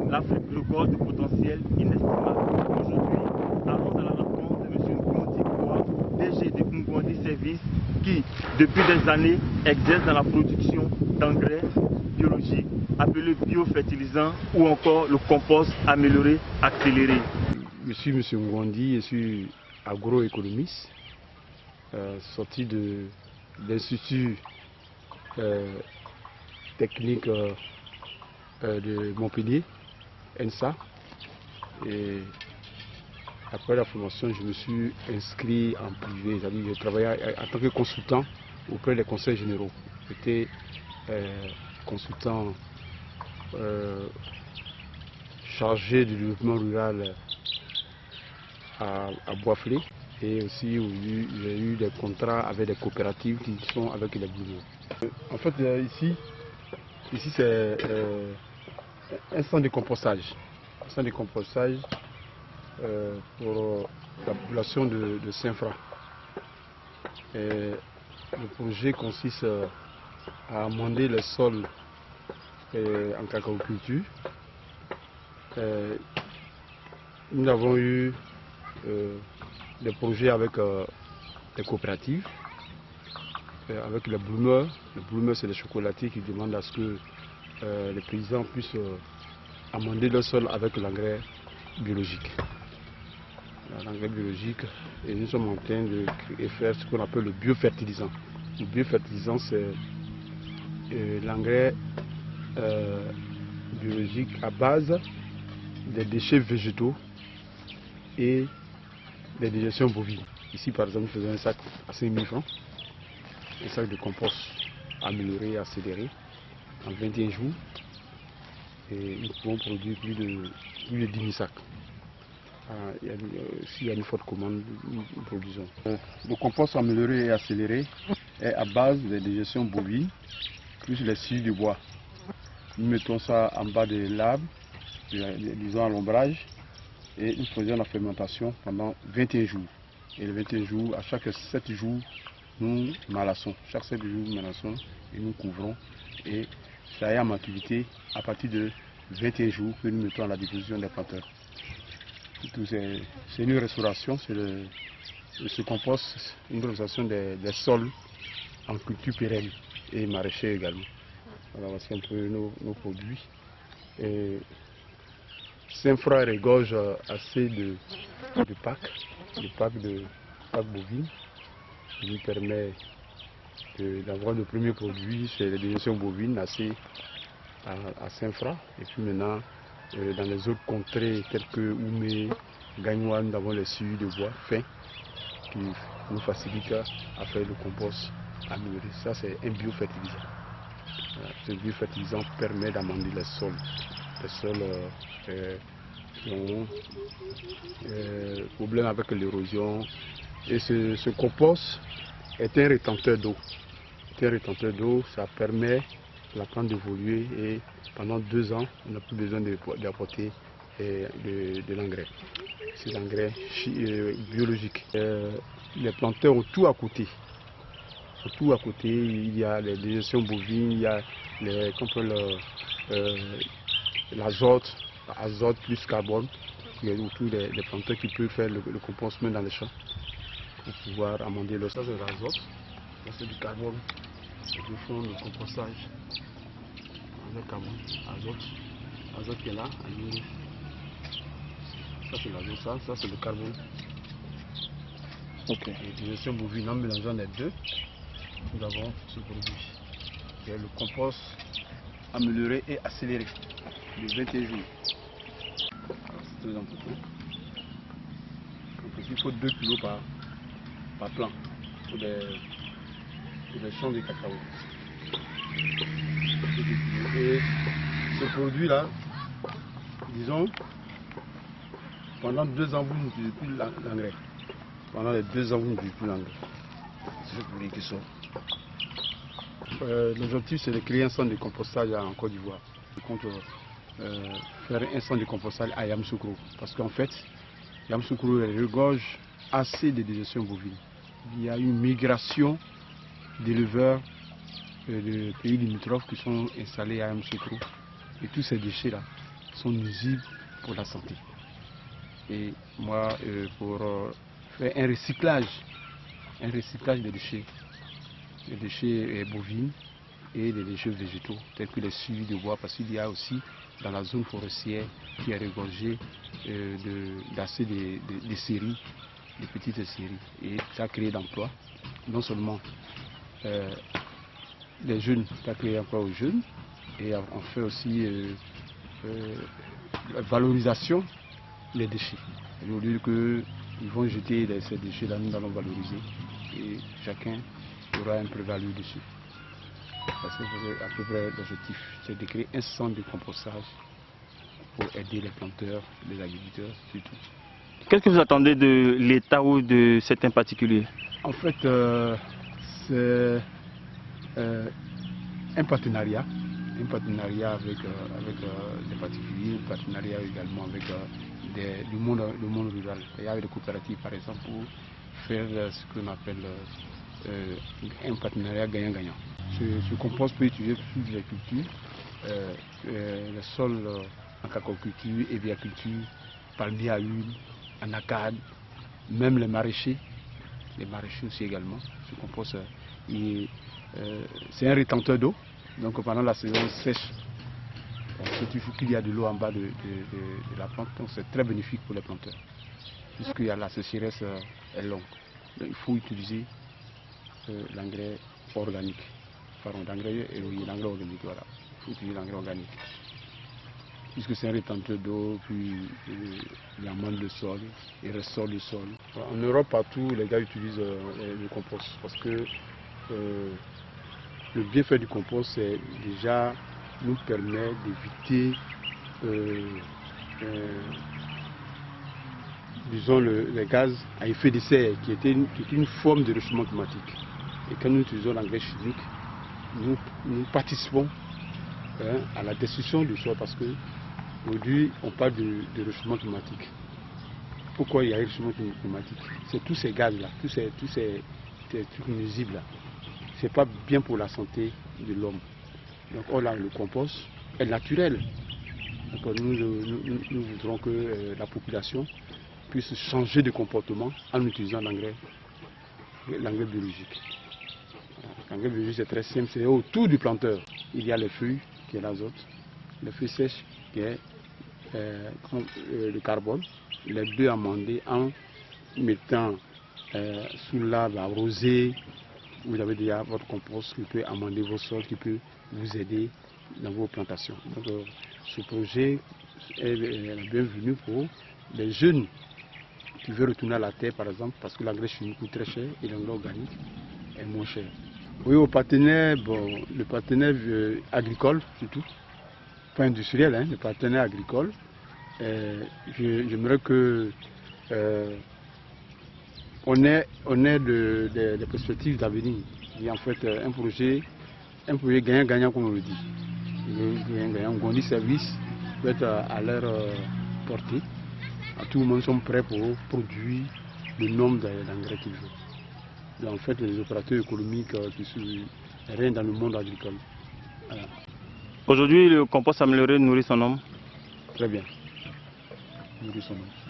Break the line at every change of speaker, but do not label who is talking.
L'Afrique regorge de potentiel inestimable. Aujourd'hui, allons à la rencontre de M. Ngondi Koa, DG de Ngondi Service, qui, depuis des années, exerce dans la production d'engrais biologiques, appelés biofertilisants ou encore le compost amélioré, accéléré.
Je suis M. Ngondi, je suis agroéconomiste, sorti de l'Institut technique de Montpellier, ENSA. Et après la formation, je me suis inscrit en privé, c'est-à-dire je travaillais en tant que consultant auprès des conseils généraux. J'étais consultant chargé du développement rural à Boisflé, et aussi j'ai eu des contrats avec des coopératives qui sont avec les boulons. En fait, ici c'est un centre de compostage. Un centre de compostage pour la population de Saint-Fra. Le projet consiste à amender les sols en cacaoculture. Nous avons eu des projets avec des coopératives, avec les bloomers. Les bloomers, c'est les chocolatiers qui demandent à ce que les paysans puissent amender leur sol avec l'engrais biologique. L'engrais biologique, et nous sommes en train de faire ce qu'on appelle le biofertilisant. Le biofertilisant, c'est l'engrais biologique à base des déchets végétaux et des digestions bovines. Ici, par exemple, nous faisons un sac à 5 000 francs, un sac de compost amélioré, accéléré, en 21 jours. Et nous pouvons produire plus de 10 000 sacs. S'il y a une forte commande, nous produisons. Le compost amélioré et accéléré est à base des digestions bovines, plus les scies de bois. Nous mettons ça en bas de l'arbre, disons à l'ombrage, et nous faisons la fermentation pendant 21 jours. Et les 21 jours, à chaque 7 jours, nous malassons. Chaque 7 jours, nous malassons et nous couvrons. Et ça est en maturité à partir de 21 jours que nous mettons à la disposition des planteurs. C'est une restauration, ce compost, une restauration des sols en culture pérenne et maraîcher également. Voilà, voici un peu nos produits. Saint-Fra regorge assez de packs bovines, qui nous permet d'avoir le premier produit, c'est les digestions bovines assez à Saint-Fra. Et puis maintenant, dans les autres contrées telles que Oumé, Gagnoua, nous avons les scies de bois fins qui nous facilitent à faire le compost amélioré. Ça, c'est un biofertilisant. Ce biofertilisant permet d'amender les sols. Les sols qui ont problème avec l'érosion. Et ce compost est un rétenteur d'eau. C'est un rétenteur d'eau, ça permet à la plante d'évoluer et pendant 2 ans, on n'a plus besoin d'apporter de l'engrais. C'est l'engrais biologique. Les planteurs ont tout à côté. Tout à côté, il y a les digestions bovines, il y a l'azote, azote plus carbone. Il y a autour des planteurs qui peuvent faire le compost même dans les champs pour pouvoir amender le sol. Ça, c'est l'azote, ça c'est du carbone. Ils font le compostage avec carbone, azote qui est là. Ça c'est l'azote, ça c'est le carbone. Ok. Et digestion bovine, en mélangeant les deux, nous avons ce produit. C'est le compost amélioré et accéléré de 21 jours. C'est très important. Donc, il faut 2 kg par plant pour les champs de cacao. Et ce produit-là, disons, pendant 2 ans, vous n'utilisez plus l'engrais. Pendant les 2 ans, vous n'utilisez plus l'engrais. C'est ce produit qui sort. L'objectif, c'est de créer un centre de compostage en Côte d'Ivoire. Je compte faire un centre de compostage à Yamoussoukro. Parce qu'en fait, Yamoussoukro regorge assez de digestion bovine. Il y a une migration d'éleveurs de pays limitrophes qui sont installés à Yamoussoukro. Et tous ces déchets-là sont nuisibles pour la santé. Et moi, pour faire un recyclage des déchets bovines et des déchets végétaux, tels que les suivis de bois, parce qu'il y a aussi dans la zone forestière qui est regorgée d'assez de séries, de petites séries. Et ça a créé d'emplois, non seulement les jeunes, ça a créé d'emplois aux jeunes, et on fait aussi la valorisation des déchets. Et au lieu qu'ils vont jeter ces déchets-là, nous allons valoriser et chacun aura un plus-value dessus. Parce que à peu près l'objectif, c'est de créer un centre de compostage pour aider les planteurs, les agriculteurs surtout.
Qu'est-ce que vous attendez de l'État ou de certains particuliers?
En fait, c'est un partenariat avec les particuliers, un partenariat également avec le monde rural. Il y a des coopératives par exemple pour faire ce qu'on appelle un partenariat gagnant-gagnant. Ce compost peut utiliser toutes les cultures, le sol en cacaculture, éviaculture, palmier à huile, anacarde, même les maraîchers aussi également. Ce compost, c'est un rétenteur d'eau, donc pendant la saison sèche, il faut qu'il y a de l'eau en bas de la plante, donc c'est très bénéfique pour les planteurs, puisque la sécheresse est longue. Donc, il faut utiliser l'engrais organique. L'engrais organique, voilà. Il faut utiliser l'engrais organique. Puisque c'est un rétenteur d'eau, puis il amende le sol, il restaure le sol. En Europe, partout, les gars utilisent le compost, parce que le bienfait du compost, c'est déjà nous permet d'éviter disons les gaz à effet de serre, qui est une forme de réchauffement climatique. Et quand nous utilisons l'engrais chimique, nous participons à la destruction du sol, parce que aujourd'hui on parle de réchauffement climatique. Pourquoi il y a un réchauffement climatique? C'est tous ces gaz-là, tous ces trucs nuisibles-là. Ce n'est pas bien pour la santé de l'homme. Donc là, le compost est naturel. Donc, nous voudrons que la population puisse changer de comportement en utilisant l'engrais biologique. L'engrais biologique, c'est très simple, c'est autour du planteur. Il y a les feuilles, qui est l'azote, les feuilles sèches, qui est le carbone, les deux amendés en mettant sous l'arbre arrosé. Vous avez déjà votre compost qui peut amender vos sols, qui peut vous aider dans vos plantations. Donc ce projet est la bienvenue pour les jeunes qui veulent retourner à la terre, par exemple, parce que l'engrais chimique coûte très cher et l'engrais organique est moins cher. Oui, aux partenaires, le partenaire agricole surtout, pas industriel, hein, le partenaire agricole, j'aimerais que on ait des perspectives d'avenir. Il y a en fait un projet gagnant-gagnant, comme on le dit. Gagnant-gagnant, on dit service peut être à leur portée. À tout moment, ils sont prêts pour produire le nombre d'engrais qu'ils veulent. Donc, en fait, les opérateurs économiques qui sont rien dans le monde agricole. Voilà.
Aujourd'hui, le compost amélioré nourrit son homme?
Très bien. Nourrit son homme.